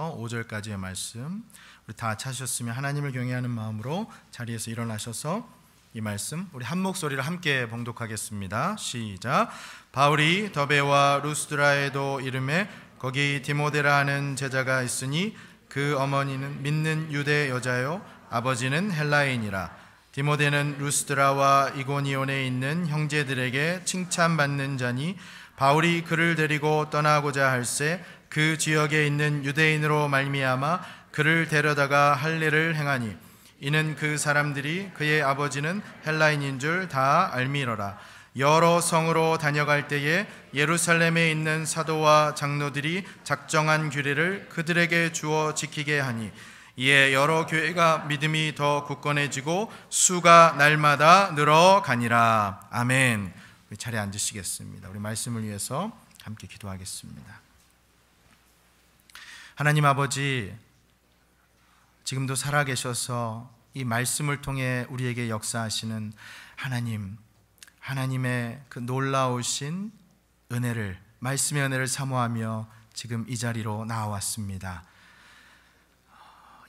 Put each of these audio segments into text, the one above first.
1절부터 5절까지의 말씀, 우리 다 찾으셨으면 하나님을 경외하는 마음으로 자리에서 일어나셔서 이 말씀 우리 한 목소리로 함께 봉독하겠습니다. 시작. 바울이 더베와 루스드라에도 이름에 거기 디모데라 하는 제자가 있으니 그 어머니는 믿는 유대 여자요 아버지는 헬라인이라. 디모데는 루스드라와 이고니온에 있는 형제들에게 칭찬받는 자니 바울이 그를 데리고 떠나고자 할새 그 지역에 있는 유대인으로 말미암아 그를 데려다가 할례를 행하니 이는 그 사람들이 그의 아버지는 헬라인인 줄 다 알미러라. 여러 성으로 다녀갈 때에 예루살렘에 있는 사도와 장로들이 작정한 규례를 그들에게 주어 지키게 하니 이에 여러 교회가 믿음이 더 굳건해지고 수가 날마다 늘어가니라. 아멘. 우리 자리에 앉으시겠습니다. 우리 말씀을 위해서 함께 기도하겠습니다. 하나님 아버지, 지금도 살아계셔서 이 말씀을 통해 우리에게 역사하시는 하나님, 하나님의 그 놀라우신 은혜를, 말씀의 은혜를 사모하며 지금 이 자리로 나와왔습니다.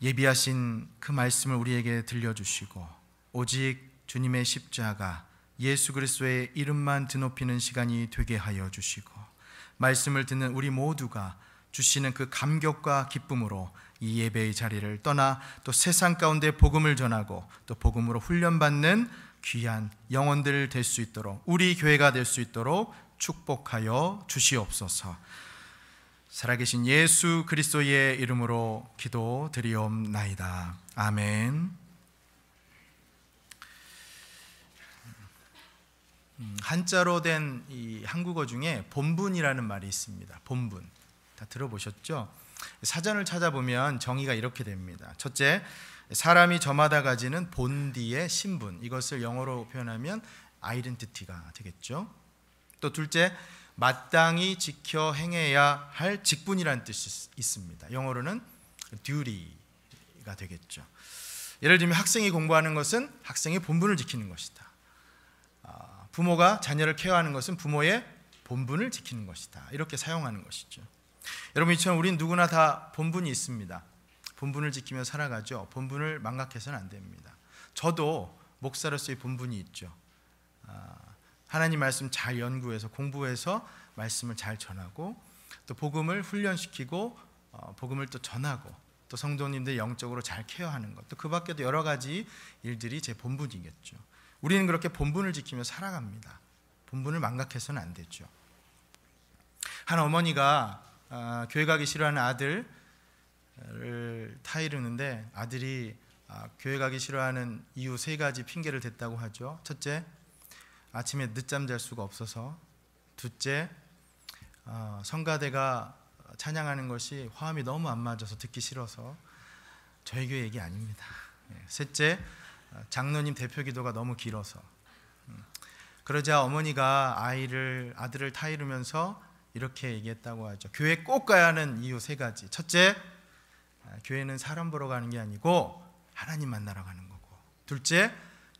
예비하신 그 말씀을 우리에게 들려주시고 오직 주님의 십자가 예수 그리스도의 이름만 드높이는 시간이 되게 하여 주시고 말씀을 듣는 우리 모두가 주시는 그 감격과 기쁨으로 이 예배의 자리를 떠나 또 세상 가운데 복음을 전하고 또 복음으로 훈련받는 귀한 영혼들 될 수 있도록, 우리 교회가 될 수 있도록 축복하여 주시옵소서. 살아계신 예수 그리스도의 이름으로 기도드리옵나이다. 아멘. 한자로 된 이 한국어 중에 본분이라는 말이 있습니다. 본분. 다 들어보셨죠? 사전을 찾아보면 정의가 이렇게 됩니다. 첫째, 사람이 저마다 가지는 본디의 신분, 이것을 영어로 표현하면 아이덴티티가 되겠죠. 또 둘째, 마땅히 지켜 행해야 할 직분이라는 뜻이 있습니다. 영어로는 duty가 되겠죠. 예를 들면 학생이 공부하는 것은 학생의 본분을 지키는 것이다. 부모가 자녀를 케어하는 것은 부모의 본분을 지키는 것이다. 이렇게 사용하는 것이죠. 여러분, 이처럼 우린 누구나 다 본분이 있습니다. 본분을 지키며 살아가죠. 본분을 망각해서는 안 됩니다. 저도 목사로서의 본분이 있죠. 하나님 말씀 잘 연구해서 공부해서 말씀을 잘 전하고 또 복음을 훈련시키고 복음을 또 전하고 또 성도님들 영적으로 잘 케어하는 것, 또 그 밖에도 여러 가지 일들이 제 본분이겠죠. 우리는 그렇게 본분을 지키며 살아갑니다. 본분을 망각해서는 안 되죠. 한 어머니가 교회 가기 싫어하는 아들을 타이르는데 아들이 교회 가기 싫어하는 이유 3가지 핑계를 댔다고 하죠. 첫째, 아침에 늦잠 잘 수가 없어서. 둘째, 성가대가 찬양하는 것이 화음이 너무 안 맞아서 듣기 싫어서. 저희 교회 얘기 아닙니다. 셋째, 장로님 대표 기도가 너무 길어서. 그러자 어머니가 아들을 타이르면서 이렇게 얘기했다고 하죠. 교회 꼭 가야 하는 이유 3가지. 첫째, 교회는 사람 보러 가는 게 아니고 하나님 만나러 가는 거고. 둘째,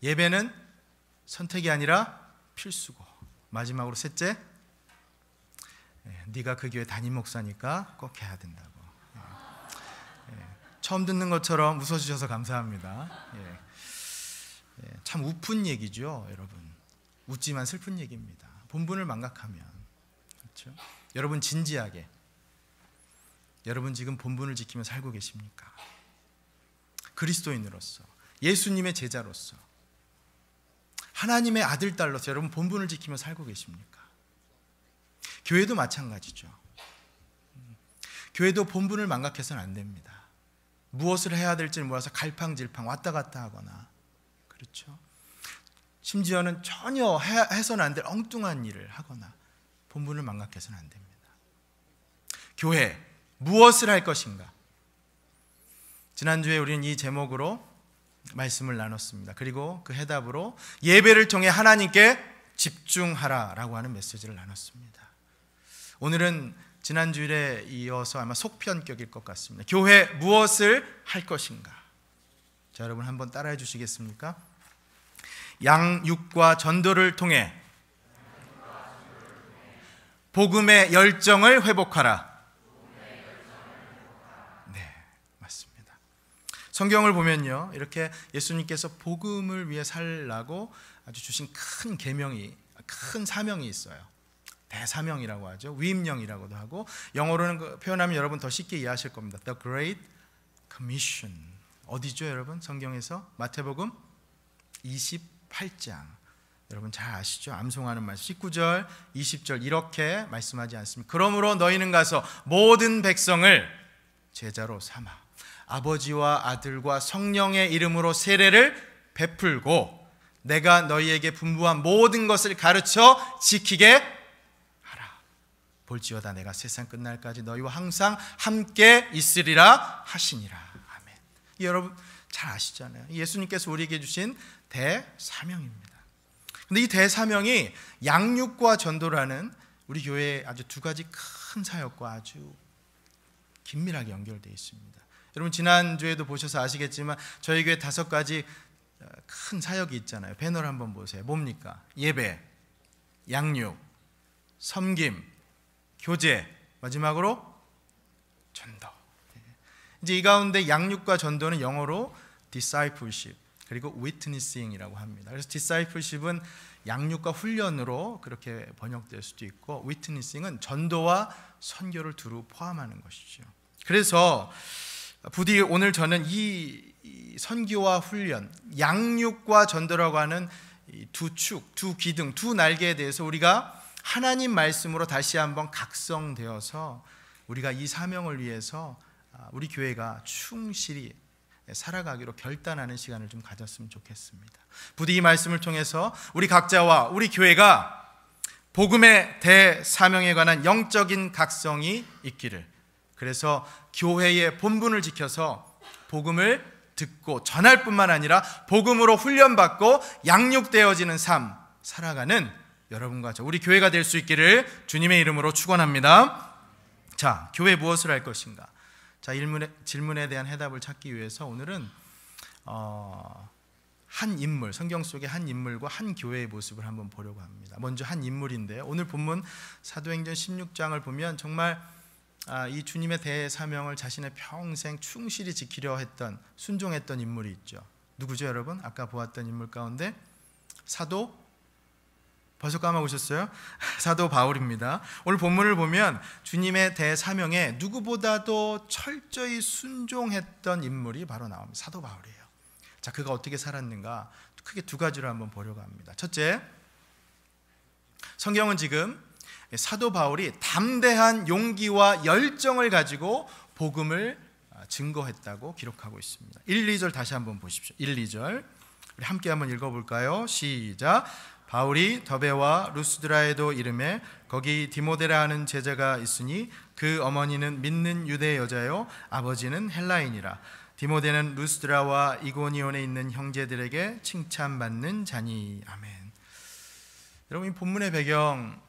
예배는 선택이 아니라 필수고. 마지막으로 셋째, 네가 그 교회 담임 목사니까 꼭 해야 된다고. 처음 듣는 것처럼 웃어주셔서 감사합니다. 참 우픈 얘기죠, 여러분. 웃지만 슬픈 얘기입니다. 본분을 망각하면. 그렇죠? 여러분, 진지하게, 여러분 지금 본분을 지키며 살고 계십니까? 그리스도인으로서, 예수님의 제자로서, 하나님의 아들, 딸로서 여러분 본분을 지키며 살고 계십니까? 교회도 마찬가지죠. 교회도 본분을 망각해서는 안 됩니다. 무엇을 해야 될지를 몰라서 갈팡질팡 왔다 갔다 하거나, 그렇죠? 심지어는 전혀 해서는 안 될 엉뚱한 일을 하거나 본분을 망각해서는 안 됩니다. 교회, 무엇을 할 것인가? 지난주에 우리는 이 제목으로 말씀을 나눴습니다. 그리고 그 해답으로 예배를 통해 하나님께 집중하라라고 하는 메시지를 나눴습니다. 오늘은 지난주일에 이어서 아마 속편격일 것 같습니다. 교회 무엇을 할 것인가? 자, 여러분 한번 따라해 주시겠습니까? 양육과 전도를 통해 복음의 열정을 회복하라. 성경을 보면요, 이렇게 예수님께서 복음을 위해 살라고 아주 주신 큰 계명이, 큰 사명이 있어요. 대사명이라고 하죠. 위임령이라고도 하고, 영어로는 표현하면 여러분 더 쉽게 이해하실 겁니다. The Great Commission. 어디죠, 여러분? 성경에서 마태복음 28장. 여러분 잘 아시죠? 암송하는 말씀 19절, 20절 이렇게 말씀하지 않습니까? 그러므로 너희는 가서 모든 백성을 제자로 삼아 아버지와 아들과 성령의 이름으로 세례를 베풀고 내가 너희에게 분부한 모든 것을 가르쳐 지키게 하라. 볼지어다 내가 세상 끝날까지 너희와 항상 함께 있으리라 하시니라. 아멘. 여러분 잘 아시잖아요. 예수님께서 우리에게 주신 대사명입니다. 근데 이 대사명이 양육과 전도라는 우리 교회의 아주 두 가지 큰 사역과 아주 긴밀하게 연결되어 있습니다. 여러분 지난주에도 보셔서 아시겠지만 저희 교회 5가지 큰 사역이 있잖아요. 배너를 한번 보세요. 뭡니까? 예배, 양육, 섬김, 교제, 마지막으로 전도. 이제 이 가운데 양육과 전도는 영어로 discipleship 그리고 witnessing이라고 합니다. 그래서 discipleship은 양육과 훈련으로 그렇게 번역될 수도 있고 witnessing은 전도와 선교를 두루 포함하는 것이죠. 그래서 부디 오늘 저는 이 선교와 훈련, 양육과 전도라고 하는 두 축, 두 기둥, 두 날개에 대해서 우리가 하나님 말씀으로 다시 한번 각성되어서 우리가 이 사명을 위해서 우리 교회가 충실히 살아가기로 결단하는 시간을 좀 가졌으면 좋겠습니다. 부디 이 말씀을 통해서 우리 각자와 우리 교회가 복음의 대사명에 관한 영적인 각성이 있기를, 그래서 교회의 본분을 지켜서 복음을 듣고 전할 뿐만 아니라 복음으로 훈련받고 양육되어지는 삶 살아가는 여러분과 저 우리 교회가 될 수 있기를 주님의 이름으로 축원합니다. 자, 교회 무엇을 할 것인가? 자, 질문에 대한 해답을 찾기 위해서 오늘은 한 인물, 성경 속의 한 인물과 한 교회의 모습을 한번 보려고 합니다. 먼저 한 인물인데요, 오늘 본문 사도행전 16장을 보면 정말 이 주님의 대사명을 자신의 평생 충실히 지키려 했던, 순종했던 인물이 있죠. 누구죠, 여러분? 아까 보았던 인물 가운데 사도, 벌써 까먹으셨어요? 사도 바울입니다. 오늘 본문을 보면 주님의 대사명에 누구보다도 철저히 순종했던 인물이 바로 나옵니다. 사도 바울이에요. 자, 그가 어떻게 살았는가? 크게 두 가지로 한번 보려고 합니다. 첫째, 성경은 지금 사도 바울이 담대한 용기와 열정을 가지고 복음을 증거했다고 기록하고 있습니다. 1, 2절 다시 한번 보십시오. 1, 2절 우리 함께 한번 읽어볼까요? 시작. 바울이 더베와 루스드라에도 이르매 거기 디모데라 하는 제자가 있으니 그 어머니는 믿는 유대 여자요 아버지는 헬라인이라. 디모데는 루스드라와 이고니온에 있는 형제들에게 칭찬받는 자니. 아멘. 여러분, 이 본문의 배경,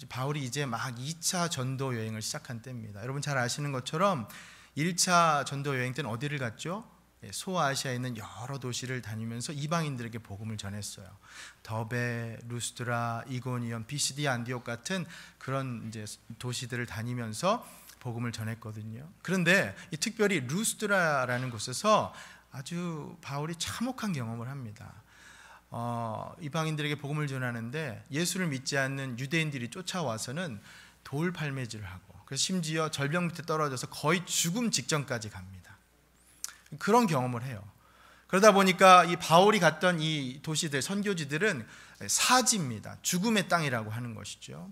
바울이 이제 막 2차 전도 여행을 시작한 때입니다. 여러분 잘 아시는 것처럼 1차 전도 여행 때는 어디를 갔죠? 소아시아에 있는 여러 도시를 다니면서 이방인들에게 복음을 전했어요. 더베, 루스드라, 이고니온, 비시디 안디옥 같은 그런 이제 도시들을 다니면서 복음을 전했거든요. 그런데 이 특별히 루스드라라는 곳에서 아주 바울이 참혹한 경험을 합니다. 이방인들에게 복음을 전하는데 예수를 믿지 않는 유대인들이 쫓아와서는 돌 팔매질을 하고, 그래서 심지어 절벽 밑에 떨어져서 거의 죽음 직전까지 갑니다. 그런 경험을 해요. 그러다 보니까 이 바울이 갔던 이 도시들, 선교지들은 사지입니다. 죽음의 땅이라고 하는 것이죠.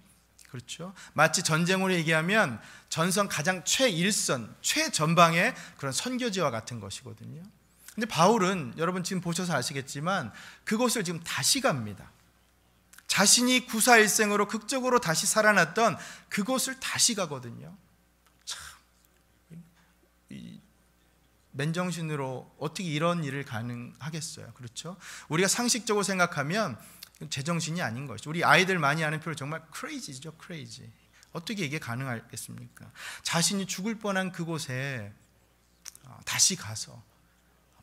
그렇죠? 마치 전쟁으로 얘기하면 전선 가장 최일선, 최전방의 그런 선교지와 같은 것이거든요. 근데 바울은 여러분 지금 보셔서 아시겠지만 그곳을 지금 다시 갑니다. 자신이 구사일생으로 극적으로 다시 살아났던 그곳을 다시 가거든요. 참, 맨정신으로 어떻게 이런 일을 가능하겠어요? 그렇죠? 우리가 상식적으로 생각하면 제정신이 아닌 것이죠. 우리 아이들 많이 아는 표현 정말 crazy죠, crazy. 어떻게 이게 가능하겠습니까? 자신이 죽을 뻔한 그곳에 다시 가서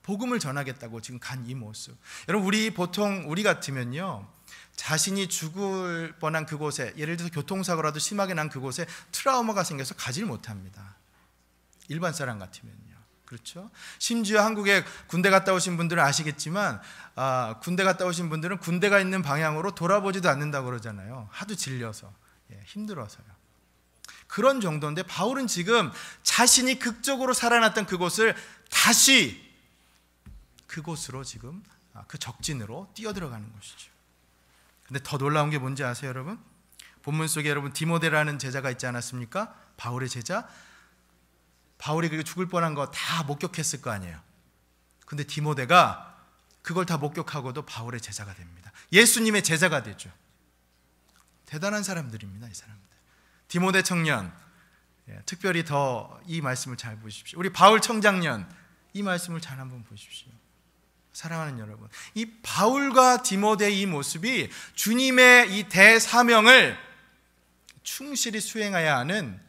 복음을 전하겠다고 지금 간 이 모습. 여러분, 우리 같으면요, 자신이 죽을 뻔한 그곳에, 예를 들어서 교통사고라도 심하게 난 그곳에 트라우마가 생겨서 가지를 못합니다. 일반 사람 같으면요. 그렇죠? 심지어 한국에 군대 갔다 오신 분들은 아시겠지만 군대 갔다 오신 분들은 군대가 있는 방향으로 돌아보지도 않는다고 그러잖아요. 하도 질려서, 힘들어서요. 그런 정도인데 바울은 지금 자신이 극적으로 살아났던 그곳을 다시 그곳으로 지금 그 적진으로 뛰어들어가는 것이죠. 근데 더 놀라운 게 뭔지 아세요, 여러분? 본문 속에 여러분 디모데라는 제자가 있지 않았습니까? 바울의 제자. 바울이 그게 죽을 뻔한 거 다 목격했을 거 아니에요. 근데 디모데가 그걸 다 목격하고도 바울의 제자가 됩니다. 예수님의 제자가 되죠. 대단한 사람들입니다, 이 사람들. 디모데 청년, 특별히 더 이 말씀을 잘 보십시오. 우리 바울 청장년, 이 말씀을 잘 한번 보십시오. 사랑하는 여러분, 이 바울과 디모데의 이 모습이 주님의 이 대사명을 충실히 수행해야 하는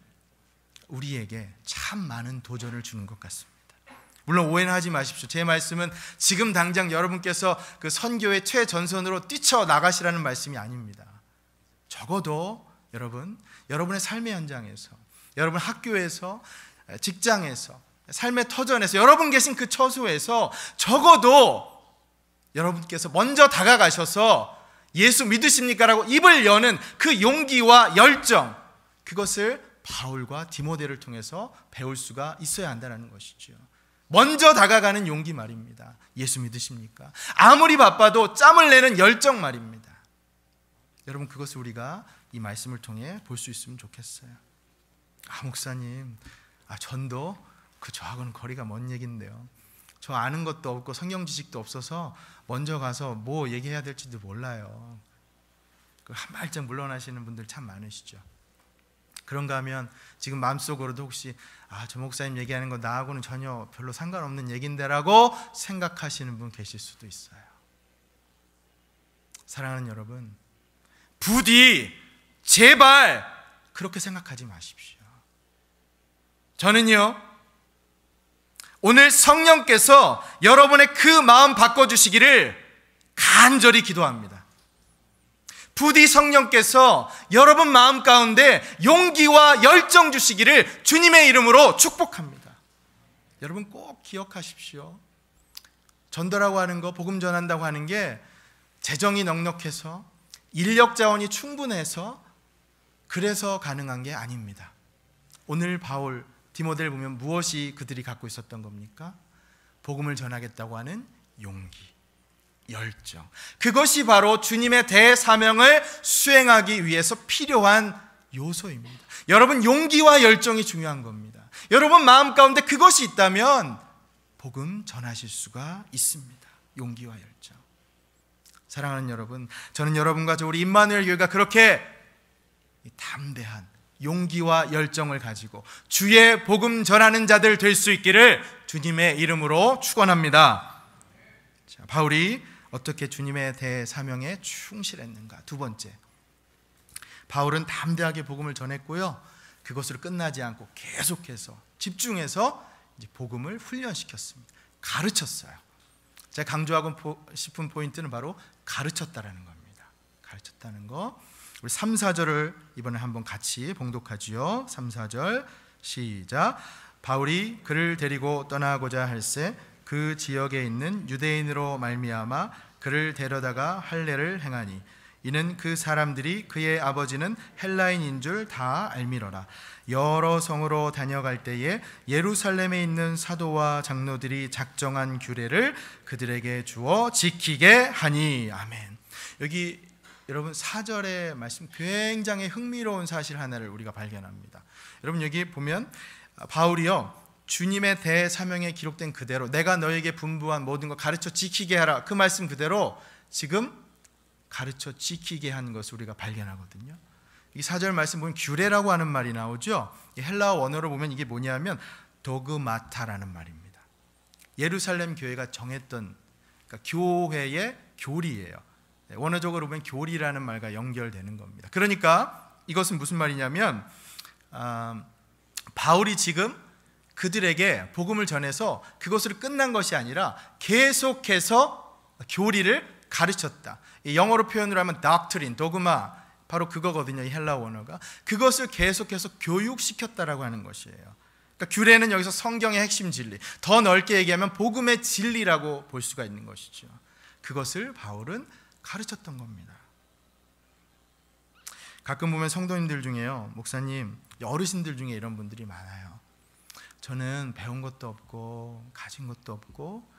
우리에게 참 많은 도전을 주는 것 같습니다. 물론 오해는 하지 마십시오. 제 말씀은 지금 당장 여러분께서 그 선교의 최전선으로 뛰쳐나가시라는 말씀이 아닙니다. 적어도 여러분의 삶의 현장에서, 여러분 학교에서, 직장에서, 삶의 터전에서, 여러분 계신 그 처소에서 적어도 여러분께서 먼저 다가가셔서 예수 믿으십니까? 라고 입을 여는 그 용기와 열정, 그것을 바울과 디모데를 통해서 배울 수가 있어야 한다는 것이죠. 먼저 다가가는 용기 말입니다. 예수 믿으십니까? 아무리 바빠도 짬을 내는 열정 말입니다. 여러분, 그것을 우리가 이 말씀을 통해 볼 수 있으면 좋겠어요. 목사님, 전도 저하고는 거리가 먼 얘기인데요. 저 아는 것도 없고 성경 지식도 없어서 먼저 가서 뭐 얘기해야 될지도 몰라요. 한 발짝 물러나시는 분들 참 많으시죠. 그런가 하면 지금 마음속으로도 혹시 저 목사님 얘기하는 거 나하고는 전혀 별로 상관없는 얘긴데 라고 생각하시는 분 계실 수도 있어요. 사랑하는 여러분, 부디 제발 그렇게 생각하지 마십시오. 저는요, 오늘 성령께서 여러분의 그 마음 바꿔주시기를 간절히 기도합니다. 부디 성령께서 여러분 마음 가운데 용기와 열정 주시기를 주님의 이름으로 축복합니다. 여러분 꼭 기억하십시오. 전도라고 하는 거, 복음 전한다고 하는 게 재정이 넉넉해서, 인력 자원이 충분해서 그래서 가능한 게 아닙니다. 오늘 바울, 디모데를 보면 무엇이 그들이 갖고 있었던 겁니까? 복음을 전하겠다고 하는 용기, 열정. 그것이 바로 주님의 대사명을 수행하기 위해서 필요한 요소입니다. 여러분, 용기와 열정이 중요한 겁니다. 여러분 마음 가운데 그것이 있다면 복음 전하실 수가 있습니다. 용기와 열정. 사랑하는 여러분, 저는 여러분과 우리 임마누엘 교회가 그렇게 담대한 용기와 열정을 가지고 주의 복음 전하는 자들 될 수 있기를 주님의 이름으로 축원합니다. 바울이 어떻게 주님의 대사명에 충실했는가? 두 번째, 바울은 담대하게 복음을 전했고요, 그것으로 끝나지 않고 계속해서 집중해서 이제 복음을 훈련시켰습니다. 가르쳤어요. 제가 강조하고 싶은 포인트는 바로 가르쳤다라는 겁니다. 가르쳤다는 거. 우리 3, 4절을 이번에 한번 같이 봉독하지요. 3, 4절 시작. 바울이 그를 데리고 떠나고자 할새 그 지역에 있는 유대인으로 말미암아 그를 데려다가 할례를 행하니 이는 그 사람들이 그의 아버지는 헬라인인 줄 다 알미러라. 여러 성으로 다녀갈 때에 예루살렘에 있는 사도와 장로들이 작정한 규례를 그들에게 주어 지키게 하니. 아멘. 여기 여러분 4절의 말씀 굉장히 흥미로운 사실 하나를 우리가 발견합니다. 여러분 여기 보면 바울이요, 주님의 대사명에 기록된 그대로 내가 너에게 분부한 모든 것 가르쳐 지키게 하라, 그 말씀 그대로 지금 가르쳐 지키게 한 것을 우리가 발견하거든요. 이 4절 말씀 보면 규례라고 하는 말이 나오죠. 헬라어 원어로 보면 이게 뭐냐면 도그마타라는 말입니다. 예루살렘 교회가 정했던, 그러니까 교회의 교리예요. 원어적으로 보면 교리라는 말과 연결되는 겁니다. 그러니까 이것은 무슨 말이냐면 바울이 지금 그들에게 복음을 전해서 그것으로 끝난 것이 아니라 계속해서 교리를 가르쳤다. 영어로 표현을 하면 doctrine, 도그마, 바로 그거거든요. 이 헬라 원어가. 그것을 계속해서 교육시켰다라고 하는 것이에요. 그러니까 그러니까 규례는 여기서 성경의 핵심 진리, 더 넓게 얘기하면 복음의 진리라고 볼 수가 있는 것이죠. 그것을 바울은 가르쳤던 겁니다. 가끔 보면 성도님들 중에요, 목사님, 어르신들 중에 이런 분들이 많아요. 저는 배운 것도 없고 가진 것도 없고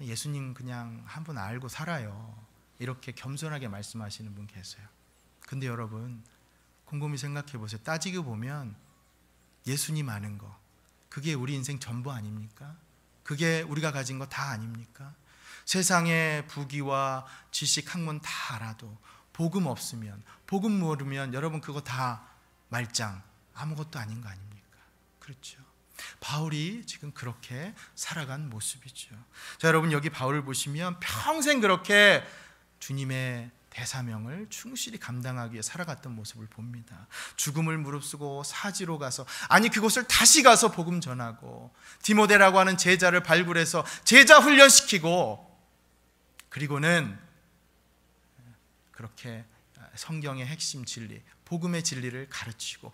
예수님 그냥 한 번 알고 살아요. 이렇게 겸손하게 말씀하시는 분 계세요. 근데 여러분 곰곰이 생각해 보세요. 따지고 보면 예수님 아는 거, 그게 우리 인생 전부 아닙니까? 그게 우리가 가진 거 다 아닙니까? 세상의 부귀와 지식 학문 다 알아도 복음 없으면, 복음 모르면 여러분 그거 다 말짱, 아무것도 아닌 거 아닙니까? 그렇죠. 바울이 지금 그렇게 살아간 모습이죠. 자, 여러분 여기 바울을 보시면 평생 그렇게 주님의 대사명을 충실히 감당하기 위해 살아갔던 모습을 봅니다. 죽음을 무릅쓰고 사지로 가서, 아니 그곳을 다시 가서 복음 전하고, 디모데라고 하는 제자를 발굴해서 제자 훈련시키고, 그리고는 그렇게 성경의 핵심 진리, 복음의 진리를 가르치고,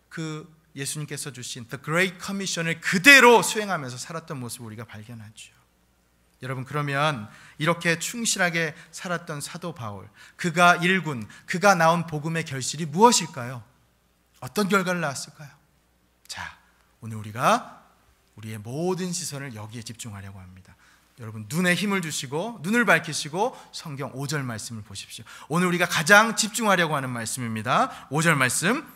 그 예수님께서 주신 The Great Commission을 그대로 수행하면서 살았던 모습을 우리가 발견하죠. 여러분, 그러면 이렇게 충실하게 살았던 사도 바울, 그가 일군, 그가 낳은 복음의 결실이 무엇일까요? 어떤 결과를 낳았을까요? 자, 오늘 우리가 우리의 모든 시선을 여기에 집중하려고 합니다. 여러분 눈에 힘을 주시고 눈을 밝히시고 성경 5절 말씀을 보십시오. 오늘 우리가 가장 집중하려고 하는 말씀입니다. 5절 말씀,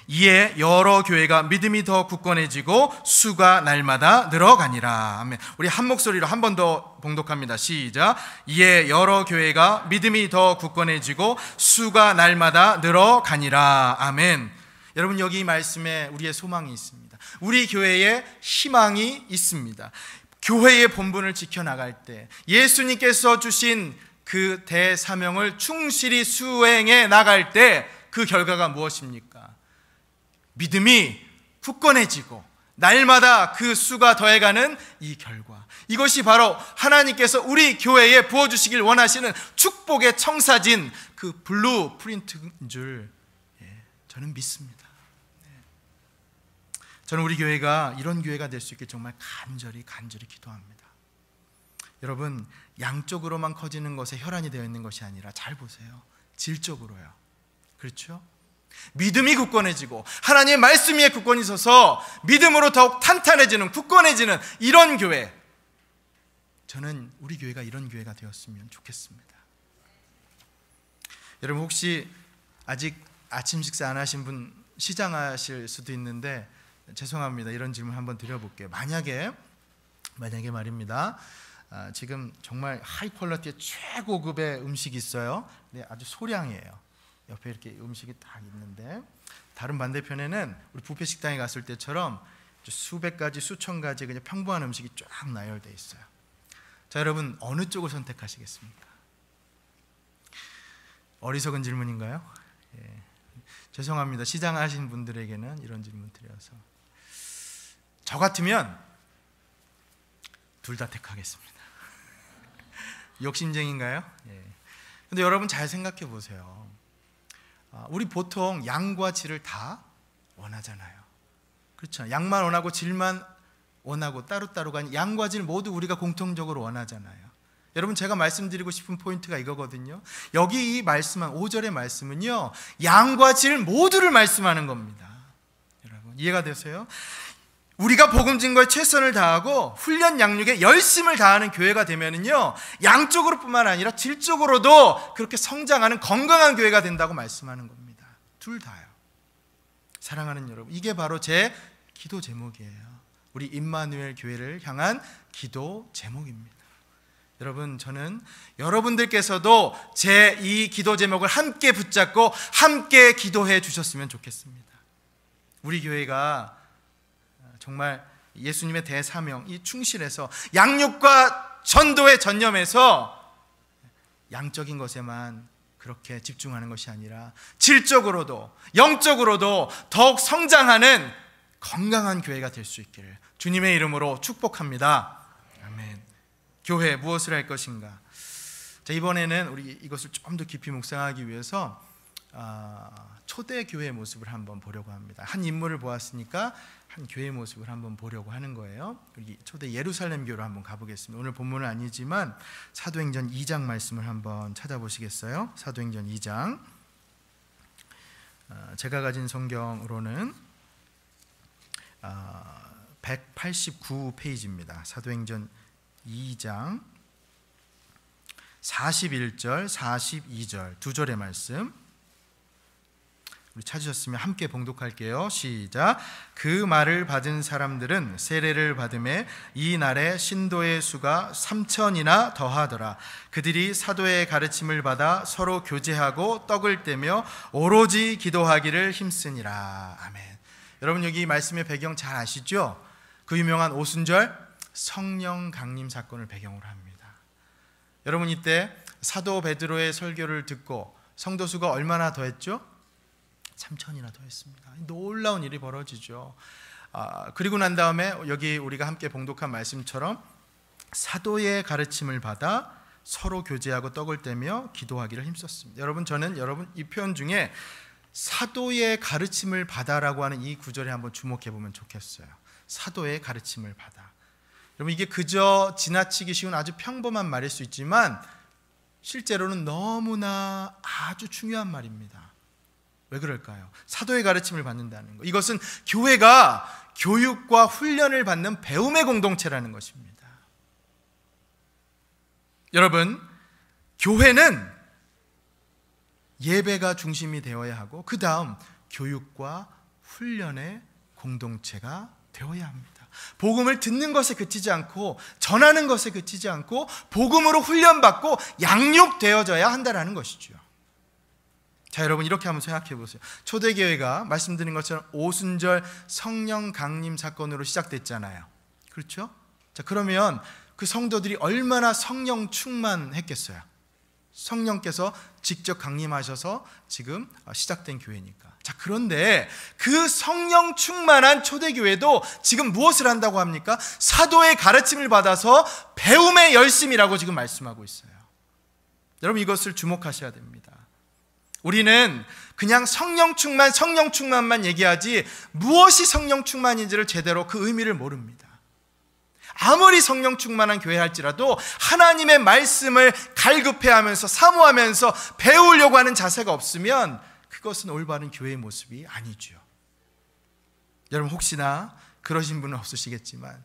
이에 여러 교회가 믿음이 더 굳건해지고 수가 날마다 늘어가니라. 아멘. 우리 한 목소리로 한 번 더 봉독합니다. 시작. 이에 여러 교회가 믿음이 더 굳건해지고 수가 날마다 늘어가니라. 아멘. 여러분 여기 이 말씀에 우리의 소망이 있습니다. 우리 교회에 희망이 있습니다. 교회의 본분을 지켜나갈 때 예수님께서 주신 그 대사명을 충실히 수행해 나갈 때 그 결과가 무엇입니까? 믿음이 굳건해지고 날마다 그 수가 더해가는 이 결과, 이것이 바로 하나님께서 우리 교회에 부어주시길 원하시는 축복의 청사진, 그 블루 프린트인 줄 저는 믿습니다. 저는 우리 교회가 이런 교회가 될 수 있게 정말 간절히 기도합니다. 여러분, 양쪽으로만 커지는 것에 혈안이 되어 있는 것이 아니라, 잘 보세요, 질적으로요. 그렇죠? 믿음이 굳건해지고 하나님의 말씀 위에 굳건히 서서 믿음으로 더욱 탄탄해지는, 굳건해지는 이런 교회, 저는 우리 교회가 이런 교회가 되었으면 좋겠습니다. 여러분 혹시 아직 아침 식사 안 하신 분 시장하실 수도 있는데 죄송합니다. 이런 질문 한번 드려볼게요. 만약에 말입니다, 지금 정말 하이 퀄리티의 최고급의 음식이 있어요. 근데 아주 소량이에요. 옆에 이렇게 음식이 딱 있는데, 다른 반대편에는 우리 뷔페 식당에 갔을 때처럼 수백 가지, 수천 가지 그냥 평범한 음식이 쫙 나열되어 있어요. 자, 여러분 어느 쪽을 선택하시겠습니까? 어리석은 질문인가요? 예. 죄송합니다. 시장하신 분들에게는 이런 질문 드려서. 저 같으면 둘 다 택하겠습니다. 욕심쟁인가요? 예. 근데 여러분 잘 생각해 보세요. 우리 보통 양과 질을 다 원하잖아요. 그렇죠? 양만 원하고 질만 원하고 따로따로가 아닌 양과 질 모두 우리가 공통적으로 원하잖아요. 여러분 제가 말씀드리고 싶은 포인트가 이거거든요. 여기 이 말씀한 5절의 말씀은요, 양과 질 모두를 말씀하는 겁니다. 여러분 이해가 되세요? 우리가 복음 증거에 최선을 다하고 훈련 양육에 열심을 다하는 교회가 되면은요, 양쪽으로 뿐만 아니라 질적으로도 그렇게 성장하는 건강한 교회가 된다고 말씀하는 겁니다. 둘 다요. 사랑하는 여러분, 이게 바로 제 기도 제목이에요. 우리 임마누엘 교회를 향한 기도 제목입니다. 여러분, 저는 여러분들께서도 제 이 기도 제목을 함께 붙잡고 함께 기도해 주셨으면 좋겠습니다. 우리 교회가 정말 예수님의 대사명, 이 충실해서 양육과 전도에 전념해서 양적인 것에만 그렇게 집중하는 것이 아니라 질적으로도 영적으로도 더욱 성장하는 건강한 교회가 될 수 있기를 주님의 이름으로 축복합니다. 아멘. 교회 무엇을 할 것인가? 자, 이번에는 우리 이것을 좀 더 깊이 묵상하기 위해서 초대 교회의 모습을 한번 보려고 합니다. 한 인물을 보았으니까 한 교회의 모습을 한번 보려고 하는 거예요. 여기 초대 예루살렘 교회로 한번 가보겠습니다. 오늘 본문은 아니지만 사도행전 2장 말씀을 한번 찾아보시겠어요? 사도행전 2장, 제가 가진 성경으로는 189페이지입니다. 사도행전 2장 41절, 42절 두 절의 말씀 우리 찾으셨으면 함께 봉독할게요. 시작. 그 말을 받은 사람들은 세례를 받음에 이 날에 신도의 수가 3,000이나 더하더라. 그들이 사도의 가르침을 받아 서로 교제하고 떡을 떼며 오로지 기도하기를 힘쓰니라. 아멘. 여러분 여기 말씀의 배경 잘 아시죠? 그 유명한 오순절 성령 강림 사건을 배경으로 합니다. 여러분 이때 사도 베드로의 설교를 듣고 성도 수가 얼마나 더했죠? 3,000이나 더했습니다. 놀라운 일이 벌어지죠. 그리고 난 다음에 여기 우리가 함께 봉독한 말씀처럼 사도의 가르침을 받아 서로 교제하고 떡을 떼며 기도하기를 힘썼습니다. 여러분 저는 이 표현 중에 사도의 가르침을 받아라고 하는 이 구절에 한번 주목해 보면 좋겠어요. 사도의 가르침을 받아. 여러분 이게 그저 지나치기 쉬운 아주 평범한 말일 수 있지만 실제로는 너무나 아주 중요한 말입니다. 왜 그럴까요? 사도의 가르침을 받는다는 것, 이것은 교회가 교육과 훈련을 받는 배움의 공동체라는 것입니다. 여러분 교회는 예배가 중심이 되어야 하고 그 다음 교육과 훈련의 공동체가 되어야 합니다. 복음을 듣는 것에 그치지 않고 전하는 것에 그치지 않고 복음으로 훈련받고 양육되어져야 한다는 것이죠. 자 여러분 이렇게 한번 생각해 보세요. 초대교회가 말씀드린 것처럼 오순절 성령 강림 사건으로 시작됐잖아요. 그렇죠? 자 그러면 그 성도들이 얼마나 성령 충만했겠어요. 성령께서 직접 강림하셔서 지금 시작된 교회니까. 자 그런데 그 성령 충만한 초대교회도 지금 무엇을 한다고 합니까? 사도의 가르침을 받아서 배움의 열심이라고 지금 말씀하고 있어요. 여러분 이것을 주목하셔야 됩니다. 우리는 그냥 성령 충만만 얘기하지 무엇이 성령 충만인지를 제대로 그 의미를 모릅니다. 아무리 성령 충만한 교회 할지라도 하나님의 말씀을 갈급해하면서 사모하면서 배우려고 하는 자세가 없으면 그것은 올바른 교회의 모습이 아니죠. 여러분 혹시나 그러신 분은 없으시겠지만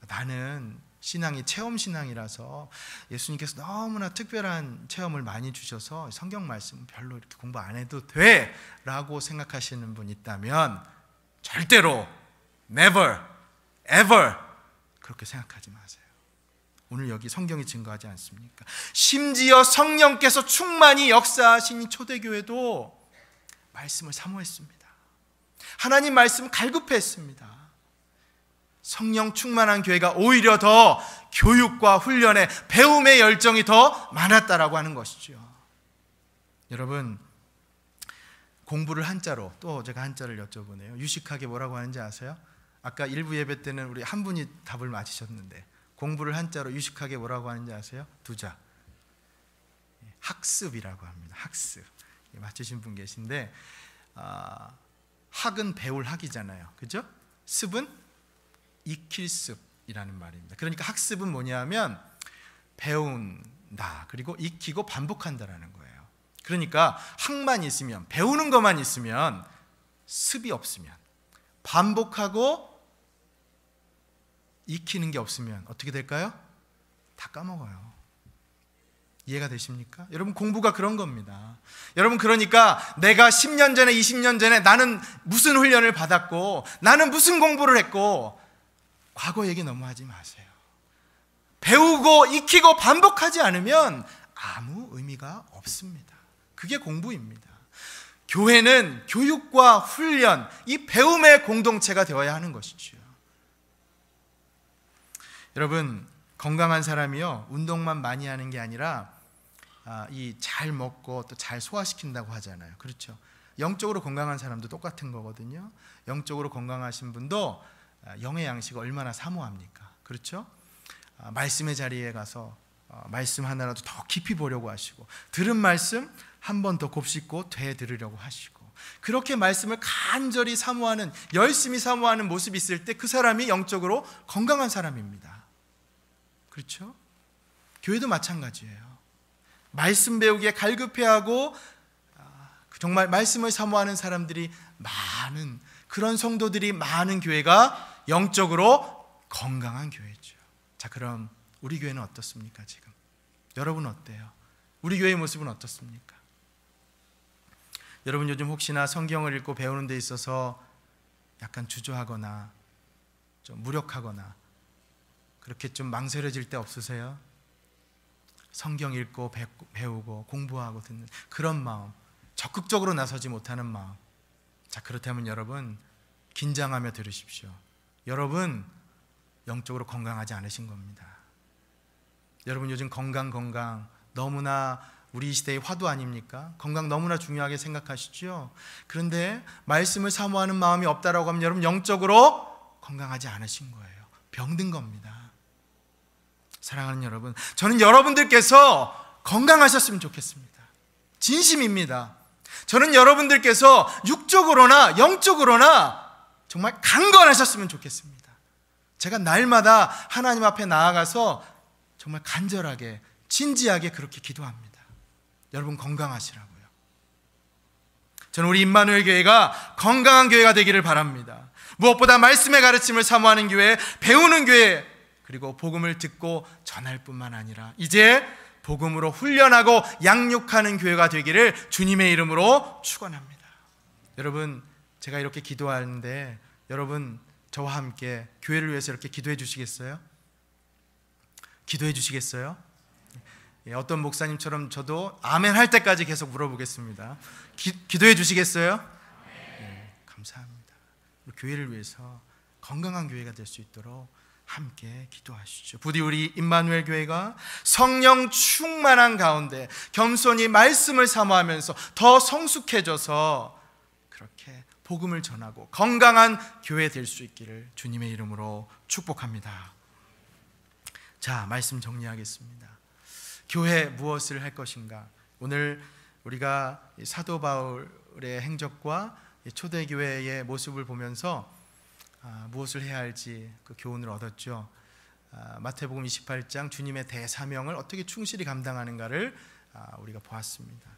나는 신앙이 체험신앙이라서 예수님께서 너무나 특별한 체험을 많이 주셔서 성경 말씀 별로 이렇게 공부 안 해도 돼 라고 생각하시는 분 있다면 절대로 never, ever 그렇게 생각하지 마세요. 오늘 여기 성경이 증거하지 않습니까? 심지어 성령께서 충만히 역사하신 초대교회도 말씀을 사모했습니다. 하나님 말씀 갈급했습니다. 성령 충만한 교회가 오히려 더 교육과 훈련에 배움의 열정이 더 많았다라고 하는 것이죠. 여러분 공부를 한자로 또 제가 한자를 여쭤보네요. 유식하게 뭐라고 하는지 아세요? 아까 일부 예배 때는 우리 한 분이 답을 맞히셨는데 공부를 한자로 유식하게 뭐라고 하는지 아세요? 두 자. 학습이라고 합니다. 학습. 맞추신 분 계신데 학은 배울 학이잖아요. 그죠? 습은 익힐 습이라는 말입니다. 그러니까 학습은 뭐냐면 배운다 그리고 익히고 반복한다라는 거예요. 그러니까 학만 있으면 배우는 것만 있으면 습이 없으면 반복하고 익히는 게 없으면 어떻게 될까요? 다 까먹어요. 이해가 되십니까? 여러분 공부가 그런 겁니다. 여러분 그러니까 내가 10년 전에 20년 전에 나는 무슨 훈련을 받았고 나는 무슨 공부를 했고 과거 얘기 너무 하지 마세요. 배우고 익히고 반복하지 않으면 아무 의미가 없습니다. 그게 공부입니다. 교회는 교육과 훈련, 이 배움의 공동체가 되어야 하는 것이죠. 여러분 건강한 사람이요 운동만 많이 하는 게 아니라 이 잘 먹고 또 잘 소화시킨다고 하잖아요. 그렇죠? 영적으로 건강한 사람도 똑같은 거거든요. 영적으로 건강하신 분도 영의 양식을 얼마나 사모합니까? 그렇죠? 말씀의 자리에 가서 말씀 하나라도 더 깊이 보려고 하시고 들은 말씀 한 번 더 곱씹고 되들으려고 하시고 그렇게 말씀을 간절히 사모하는, 열심히 사모하는 모습이 있을 때 그 사람이 영적으로 건강한 사람입니다. 그렇죠? 교회도 마찬가지예요. 말씀 배우기에 갈급해하고 정말 말씀을 사모하는 사람들이 많은, 그런 성도들이 많은 교회가 영적으로 건강한 교회죠. 자, 그럼 우리 교회는 어떻습니까? 지금 여러분은 어때요? 우리 교회의 모습은 어떻습니까? 여러분 요즘 혹시나 성경을 읽고 배우는 데 있어서 약간 주저하거나 좀 무력하거나 그렇게 좀 망설여질 때 없으세요? 성경 읽고 배우고 공부하고 듣는 그런 마음, 적극적으로 나서지 못하는 마음. 자, 그렇다면 여러분 긴장하며 들으십시오. 여러분 영적으로 건강하지 않으신 겁니다. 여러분 요즘 건강 너무나 우리 시대의 화두 아닙니까? 건강 너무나 중요하게 생각하시죠? 그런데 말씀을 사모하는 마음이 없다라고 하면 여러분 영적으로 건강하지 않으신 거예요. 병든 겁니다. 사랑하는 여러분, 저는 여러분들께서 건강하셨으면 좋겠습니다. 진심입니다. 저는 여러분들께서 육적으로나 영적으로나 정말 강건하셨으면 좋겠습니다. 제가 날마다 하나님 앞에 나아가서 정말 간절하게 진지하게 그렇게 기도합니다. 여러분 건강하시라고요. 저는 우리 임마누엘 교회가 건강한 교회가 되기를 바랍니다. 무엇보다 말씀의 가르침을 사모하는 교회, 배우는 교회, 그리고 복음을 듣고 전할 뿐만 아니라 이제 복음으로 훈련하고 양육하는 교회가 되기를 주님의 이름으로 축원합니다. 여러분 제가 이렇게 기도하는데 여러분 저와 함께 교회를 위해서 이렇게 기도해 주시겠어요? 기도해 주시겠어요? 어떤 목사님처럼 저도 아멘 할 때까지 계속 물어보겠습니다. 기도해 주시겠어요? 네, 감사합니다. 교회를 위해서 건강한 교회가 될 수 있도록 함께 기도하시죠. 부디 우리 임마누엘 교회가 성령 충만한 가운데 겸손히 말씀을 사모하면서 더 성숙해져서 그렇게 복음을 전하고 건강한 교회 될 수 있기를 주님의 이름으로 축복합니다. 자, 말씀 정리하겠습니다. 교회 무엇을 할 것인가? 오늘 우리가 사도 바울의 행적과 초대교회의 모습을 보면서 무엇을 해야 할지 그 교훈을 얻었죠. 마태복음 28장 주님의 대사명을 어떻게 충실히 감당하는가를 우리가 보았습니다.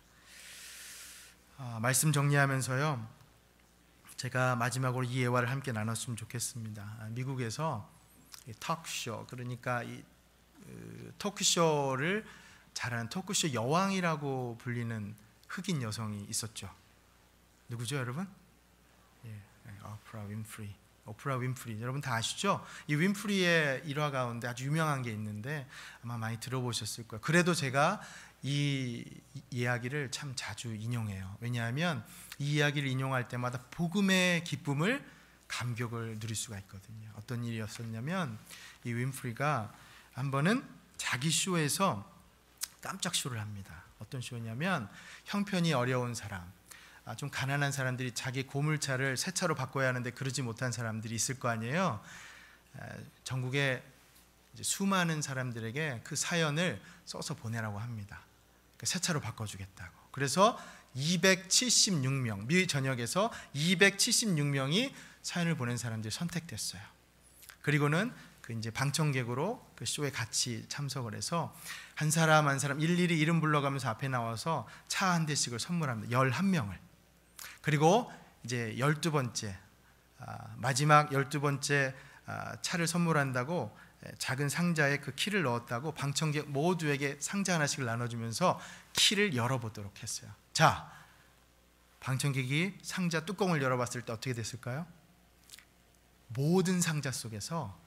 말씀 정리하면서요, 제가 마지막으로 이 예화를 함께 나눴으면 좋겠습니다. 미국에서 토크쇼, 그러니까 이 토크쇼를 잘하는 토크쇼 여왕이라고 불리는 흑인 여성이 있었죠. 누구죠, 여러분? 오프라 윈프리. 여러분 다 아시죠? 이 윈프리의 일화 가운데 아주 유명한 게 있는데 아마 많이 들어보셨을 거예요. 그래도 제가 이 이야기를 참 자주 인용해요. 왜냐하면 이 이야기를 인용할 때마다 복음의 기쁨을, 감격을 누릴 수가 있거든요. 어떤 일이었었냐면 이 윈프리가 한 번은 자기 쇼에서 깜짝 쇼를 합니다. 어떤 쇼냐면 형편이 어려운 사람, 좀 가난한 사람들이 자기 고물차를 새 차로 바꿔야 하는데 그러지 못한 사람들이 있을 거 아니에요. 전국에 이제 수많은 사람들에게 그 사연을 써서 보내라고 합니다. 새 차로 바꿔주겠다고. 그래서 276명, 미 전역에서 276명이 사연을 보낸 사람들이 선택됐어요. 그리고는 그 이제 방청객으로 그 쇼에 같이 참석을 해서 한 사람 한 사람 일일이 이름 불러가면서 앞에 나와서 차 한 대씩을 선물합니다. 11명을. 그리고 이제 12번째 마지막 12번째 차를 선물한다고 작은 상자에 그 키를 넣었다고 방청객 모두에게 상자 하나씩을 나눠주면서 키를 열어보도록 했어요. 자, 방청객이 상자 뚜껑을 열어봤을 때 어떻게 됐을까요? 모든 상자 속에서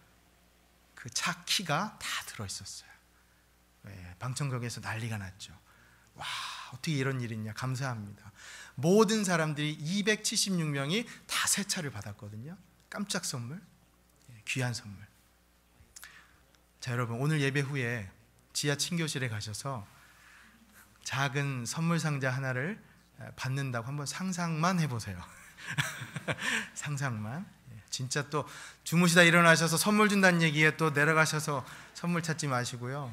그 차 키가 다 들어있었어요. 방청객에서 난리가 났죠. 와, 어떻게 이런 일이 있냐, 감사합니다. 모든 사람들이 276명이 다 새 차를 받았거든요. 깜짝 선물, 귀한 선물. 자, 여러분 오늘 예배 후에 지하 친교실에 가셔서 작은 선물 상자 하나를 받는다고 한번 상상만 해보세요. 상상만. 진짜 또 주무시다 일어나셔서 선물 준다는 얘기에 또 내려가셔서 선물 찾지 마시고요.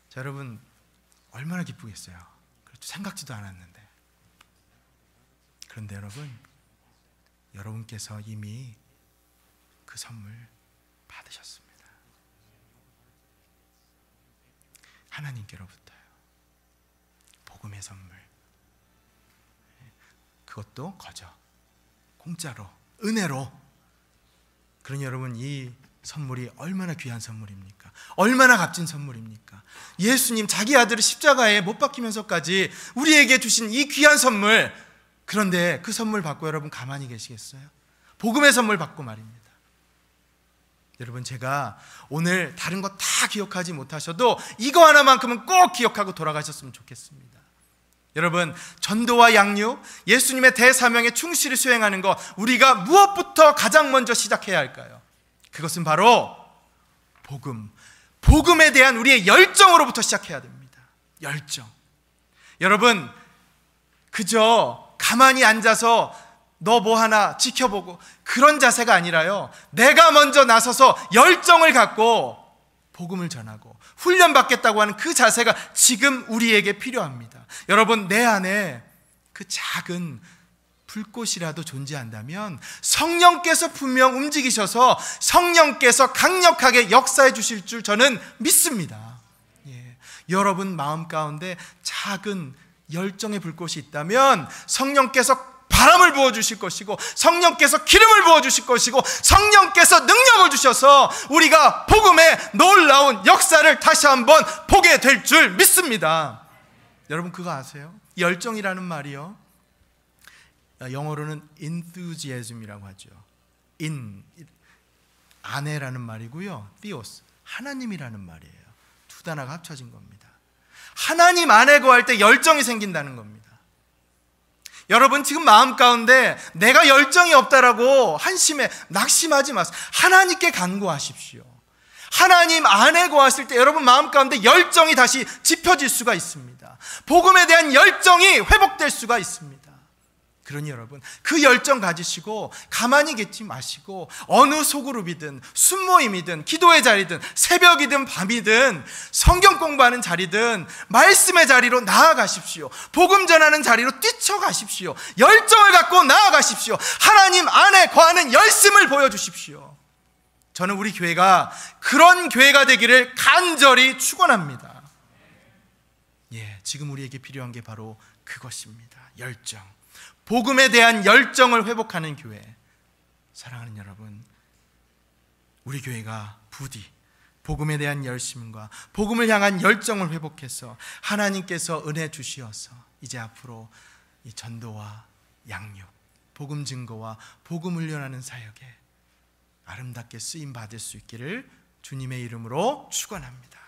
자, 여러분 얼마나 기쁘겠어요. 그렇죠. 생각지도 않았는데. 그런데 여러분께서 이미 그 선물 받으셨습니다. 하나님께로부터요. 복음의 선물. 그것도 거저, 공짜로, 은혜로. 그러니 여러분, 이 선물이 얼마나 귀한 선물입니까? 얼마나 값진 선물입니까? 예수님 자기 아들을 십자가에 못 박히면서까지 우리에게 주신 이 귀한 선물, 그런데 그 선물 받고 여러분 가만히 계시겠어요? 복음의 선물 받고 말입니다. 여러분, 제가 오늘 다른 거 다 기억하지 못하셔도 이거 하나만큼은 꼭 기억하고 돌아가셨으면 좋겠습니다. 여러분, 전도와 양육, 예수님의 대사명에 충실히 수행하는 것, 우리가 무엇부터 가장 먼저 시작해야 할까요? 그것은 바로 복음에 대한 우리의 열정으로부터 시작해야 됩니다. 열정. 여러분, 그저 가만히 앉아서 너 뭐 하나 지켜보고 그런 자세가 아니라요, 내가 먼저 나서서 열정을 갖고 복음을 전하고 훈련받겠다고 하는 그 자세가 지금 우리에게 필요합니다. 여러분, 내 안에 그 작은 불꽃이라도 존재한다면 성령께서 분명 움직이셔서 성령께서 강력하게 역사해 주실 줄 저는 믿습니다. 여러분 마음 가운데 작은 열정의 불꽃이 있다면 성령께서 바람을 부어주실 것이고, 성령께서 기름을 부어주실 것이고, 성령께서 능력을 주셔서 우리가 복음의 놀라운 역사를 다시 한번 보게 될 줄 믿습니다. 여러분, 그거 아세요? 열정이라는 말이요, 영어로는 enthusiasm이라고 하죠. 아내라는 말이고요, theos, 하나님이라는 말이에요. 두 단어가 합쳐진 겁니다. 하나님 안에 거할 때 열정이 생긴다는 겁니다. 여러분, 지금 마음 가운데 내가 열정이 없다라고 한심해 낙심하지 마세요. 하나님께 간구하십시오. 하나님 안에 거하실 때 여러분 마음 가운데 열정이 다시 짚어질 수가 있습니다. 복음에 대한 열정이 회복될 수가 있습니다. 그러니 여러분, 그 열정 가지시고 가만히 계지 마시고 어느 소그룹이든 순모임이든 기도의 자리든 새벽이든 밤이든 성경 공부하는 자리든 말씀의 자리로 나아가십시오. 복음 전하는 자리로 뛰쳐가십시오. 열정을 갖고 나아가십시오. 하나님 안에 거하는 열심을 보여주십시오. 저는 우리 교회가 그런 교회가 되기를 간절히 축원합니다. 지금 우리에게 필요한 게 바로 그것입니다. 열정. 복음에 대한 열정을 회복하는 교회. 사랑하는 여러분, 우리 교회가 부디 복음에 대한 열심과 복음을 향한 열정을 회복해서 하나님께서 은혜 주시어서 이제 앞으로 이 전도와 양육, 복음 증거와 복음 훈련하는 사역에 아름답게 쓰임 받을 수 있기를 주님의 이름으로 축원합니다.